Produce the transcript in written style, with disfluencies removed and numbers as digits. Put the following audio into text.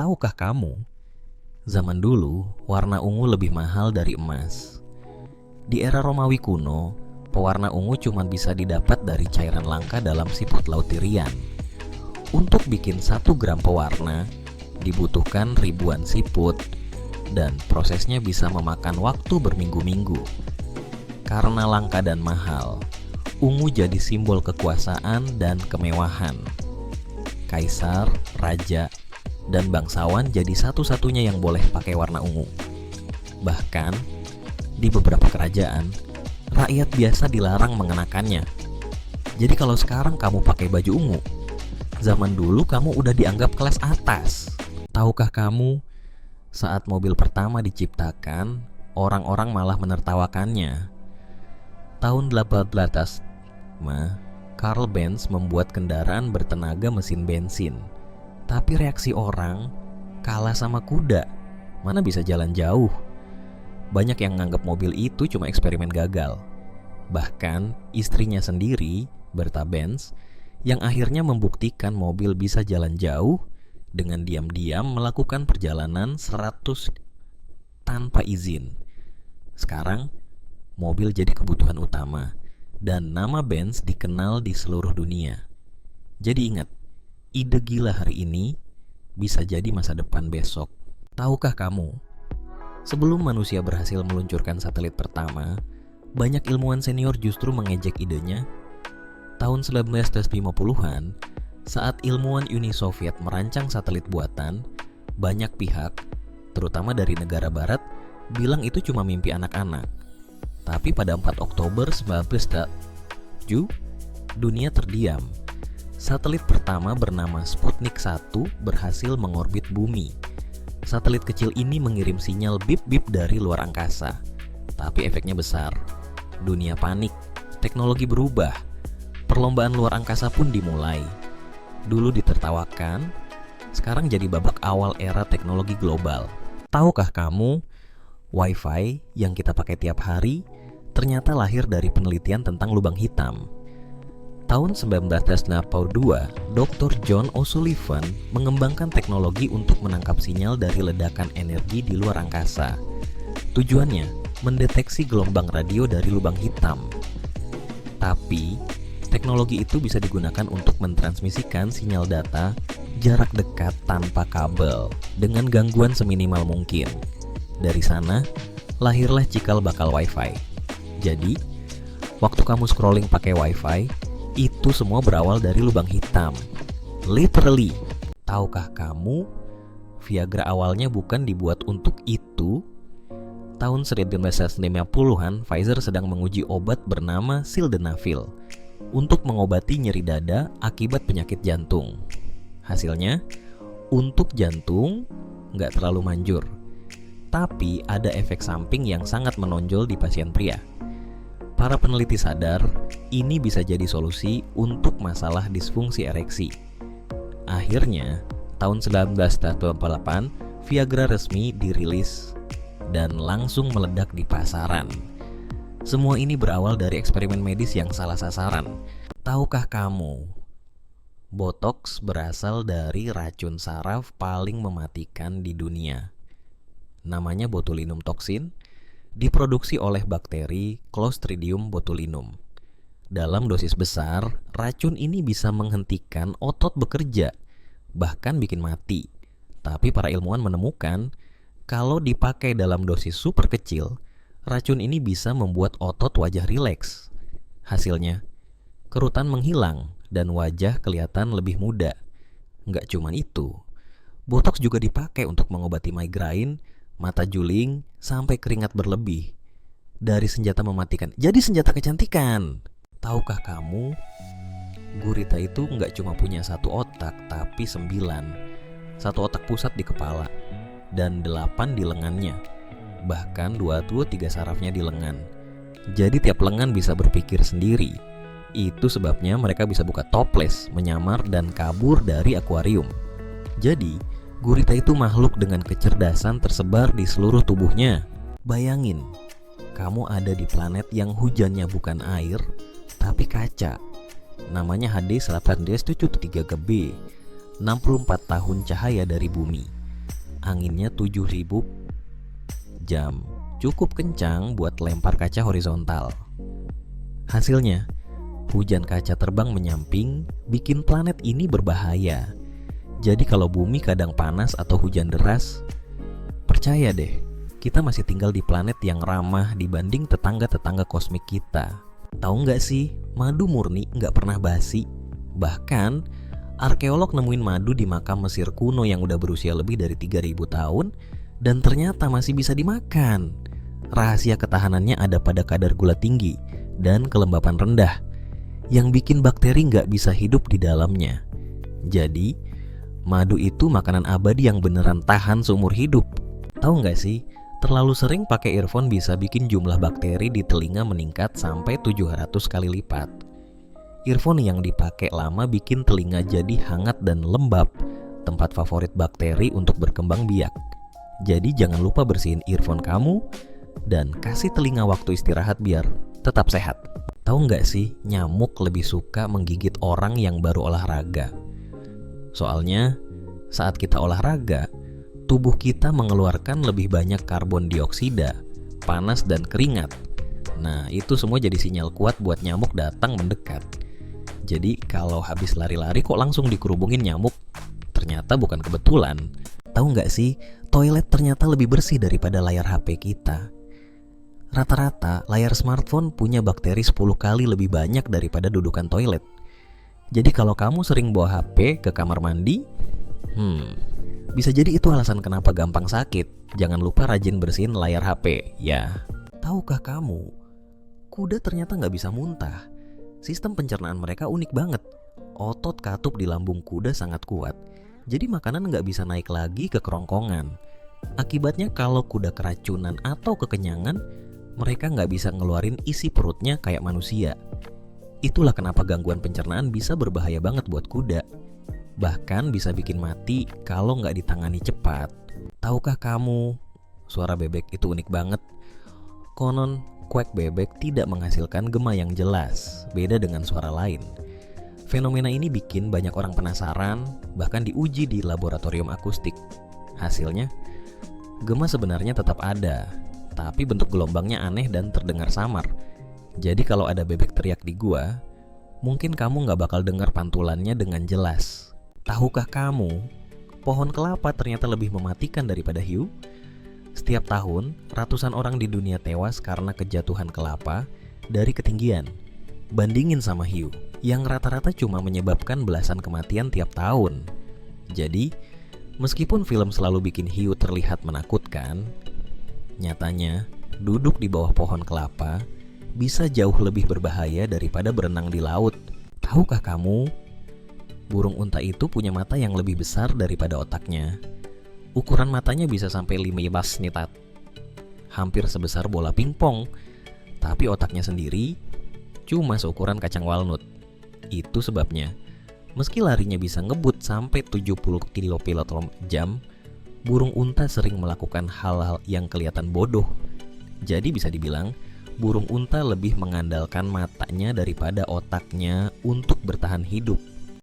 Tahukah kamu, zaman dulu warna ungu lebih mahal dari emas. Di era Romawi kuno, pewarna ungu cuma bisa didapat dari cairan langka dalam siput laut Tirian. Untuk bikin 1 gram pewarna, dibutuhkan ribuan siput, dan prosesnya bisa memakan waktu berminggu-minggu. Karena langka dan mahal, ungu jadi simbol kekuasaan dan kemewahan. Kaisar, raja, dan bangsawan jadi satu-satunya yang boleh pakai warna ungu. Bahkan, di beberapa kerajaan, rakyat biasa dilarang mengenakannya. Jadi kalau sekarang kamu pakai baju ungu, zaman dulu kamu udah dianggap kelas atas. Tahukah kamu, saat mobil pertama diciptakan, orang-orang malah menertawakannya. Tahun 1800, Karl Benz membuat kendaraan bertenaga mesin bensin. Tapi reaksi orang kalah sama kuda. Mana bisa jalan jauh? Banyak yang nganggap mobil itu cuma eksperimen gagal. Bahkan istrinya sendiri, Bertha Benz, yang akhirnya membuktikan mobil bisa jalan jauh dengan diam-diam melakukan perjalanan 100 tanpa izin. Sekarang, mobil jadi kebutuhan utama dan nama Benz dikenal di seluruh dunia. Jadi ingat, ide gila hari ini bisa jadi masa depan besok. Tahukah kamu, sebelum manusia berhasil meluncurkan satelit pertama, banyak ilmuwan senior justru mengejek idenya. Tahun 1950-an, saat ilmuwan Uni Soviet merancang satelit buatan, banyak pihak, terutama dari negara barat, bilang itu cuma mimpi anak-anak. Tapi pada 4 Oktober 1907, dunia terdiam. Satelit pertama bernama Sputnik 1 berhasil mengorbit bumi. Satelit kecil ini mengirim sinyal bip-bip dari luar angkasa. Tapi efeknya besar. Dunia panik, teknologi berubah. Perlombaan luar angkasa pun dimulai. Dulu ditertawakan, sekarang jadi babak awal era teknologi global. Tahukah kamu, Wi-Fi yang kita pakai tiap hari ternyata lahir dari penelitian tentang lubang hitam. Tahun 1982, Dr. John O'Sullivan mengembangkan teknologi untuk menangkap sinyal dari ledakan energi di luar angkasa. Tujuannya, mendeteksi gelombang radio dari lubang hitam. Tapi, teknologi itu bisa digunakan untuk mentransmisikan sinyal data jarak dekat tanpa kabel dengan gangguan seminimal mungkin. Dari sana, lahirlah cikal bakal Wi-Fi. Jadi, waktu kamu scrolling pakai Wi-Fi, itu semua berawal dari lubang hitam. Literally. Tahukah kamu, Viagra awalnya bukan dibuat untuk itu? Tahun 1950-an, Pfizer sedang menguji obat bernama Sildenafil untuk mengobati nyeri dada akibat penyakit jantung. Hasilnya, untuk jantung nggak terlalu manjur. Tapi ada efek samping yang sangat menonjol di pasien pria. Para peneliti sadar, ini bisa jadi solusi untuk masalah disfungsi ereksi. Akhirnya, tahun 1988, Viagra resmi dirilis dan langsung meledak di pasaran. Semua ini berawal dari eksperimen medis yang salah sasaran. Tahukah kamu, Botox berasal dari racun saraf paling mematikan di dunia. Namanya botulinum toxin, diproduksi oleh bakteri Clostridium botulinum. Dalam dosis besar, racun ini bisa menghentikan otot bekerja, bahkan bikin mati. Tapi para ilmuwan menemukan, kalau dipakai dalam dosis super kecil, racun ini bisa membuat otot wajah rileks. Hasilnya, kerutan menghilang dan wajah kelihatan lebih muda. Nggak cuma itu, Botox juga dipakai untuk mengobati migrain, mata juling, sampai keringat berlebih. Dari senjata mematikan jadi senjata kecantikan. Tahukah kamu, gurita itu nggak cuma punya 1 otak, tapi 9. 1 otak pusat di kepala dan 8 di lengannya. Bahkan 2-3 sarafnya di lengan. Jadi tiap lengan bisa berpikir sendiri. Itu sebabnya mereka bisa buka toples, menyamar, dan kabur dari akuarium. Jadi, gurita itu makhluk dengan kecerdasan tersebar di seluruh tubuhnya. Bayangin, kamu ada di planet yang hujannya bukan air, tapi kaca. Namanya HD 18-3 GB, 64 tahun cahaya dari bumi. anginnya 7.000 jam. Cukup kencang buat lempar kaca horizontal. Hasilnya, hujan kaca terbang menyamping bikin planet ini berbahaya. Jadi kalau bumi kadang panas atau hujan deras, percaya deh, kita masih tinggal di planet yang ramah dibanding tetangga-tetangga kosmik kita. Tahu nggak sih, madu murni nggak pernah basi. Bahkan, arkeolog nemuin madu di makam Mesir kuno yang udah berusia lebih dari 3.000 tahun dan ternyata masih bisa dimakan. Rahasia ketahanannya ada pada kadar gula tinggi dan kelembapan rendah yang bikin bakteri nggak bisa hidup di dalamnya. Jadi, madu itu makanan abadi yang beneran tahan seumur hidup. Tahu nggak sih, terlalu sering pakai earphone bisa bikin jumlah bakteri di telinga meningkat sampai 700 kali lipat. Earphone yang dipakai lama bikin telinga jadi hangat dan lembab, tempat favorit bakteri untuk berkembang biak. Jadi jangan lupa bersihin earphone kamu dan kasih telinga waktu istirahat biar tetap sehat. Tahu nggak sih, nyamuk lebih suka menggigit orang yang baru olahraga. Soalnya, saat kita olahraga, tubuh kita mengeluarkan lebih banyak karbon dioksida, panas dan keringat. Nah, itu semua jadi sinyal kuat buat nyamuk datang mendekat. Jadi, kalau habis lari-lari kok langsung dikerubungin nyamuk, ternyata bukan kebetulan. Tahu nggak sih, toilet ternyata lebih bersih daripada layar HP kita. Rata-rata layar smartphone punya bakteri 10 kali lebih banyak daripada dudukan toilet. Jadi kalau kamu sering bawa HP ke kamar mandi, bisa jadi itu alasan kenapa gampang sakit. Jangan lupa rajin bersihin layar HP, ya. Tahukah kamu, kuda ternyata nggak bisa muntah. Sistem pencernaan mereka unik banget. Otot katup di lambung kuda sangat kuat, jadi makanan nggak bisa naik lagi ke kerongkongan. Akibatnya kalau kuda keracunan atau kekenyangan, mereka nggak bisa ngeluarin isi perutnya kayak manusia. Itulah kenapa gangguan pencernaan bisa berbahaya banget buat kuda. Bahkan bisa bikin mati kalau nggak ditangani cepat. Tahukah kamu, suara bebek itu unik banget. Konon, kuek bebek tidak menghasilkan gema yang jelas, beda dengan suara lain. Fenomena ini bikin banyak orang penasaran, bahkan diuji di laboratorium akustik. Hasilnya, gema sebenarnya tetap ada, tapi bentuk gelombangnya aneh dan terdengar samar. Jadi kalau ada bebek teriak di gua, mungkin kamu nggak bakal dengar pantulannya dengan jelas. Tahukah kamu, pohon kelapa ternyata lebih mematikan daripada hiu? Setiap tahun, ratusan orang di dunia tewas karena kejatuhan kelapa dari ketinggian. Bandingin sama hiu, yang rata-rata cuma menyebabkan belasan kematian tiap tahun. Jadi, meskipun film selalu bikin hiu terlihat menakutkan, nyatanya, duduk di bawah pohon kelapa bisa jauh lebih berbahaya daripada berenang di laut. Tahukah kamu, burung unta itu punya mata yang lebih besar daripada otaknya. Ukuran matanya bisa sampai 15 nitat, hampir sebesar bola pingpong. Tapi otaknya sendiri cuma seukuran kacang walnut. Itu sebabnya, meski larinya bisa ngebut sampai 70 km/jam, burung unta sering melakukan hal-hal yang kelihatan bodoh. Jadi bisa dibilang, burung unta lebih mengandalkan matanya daripada otaknya untuk bertahan hidup.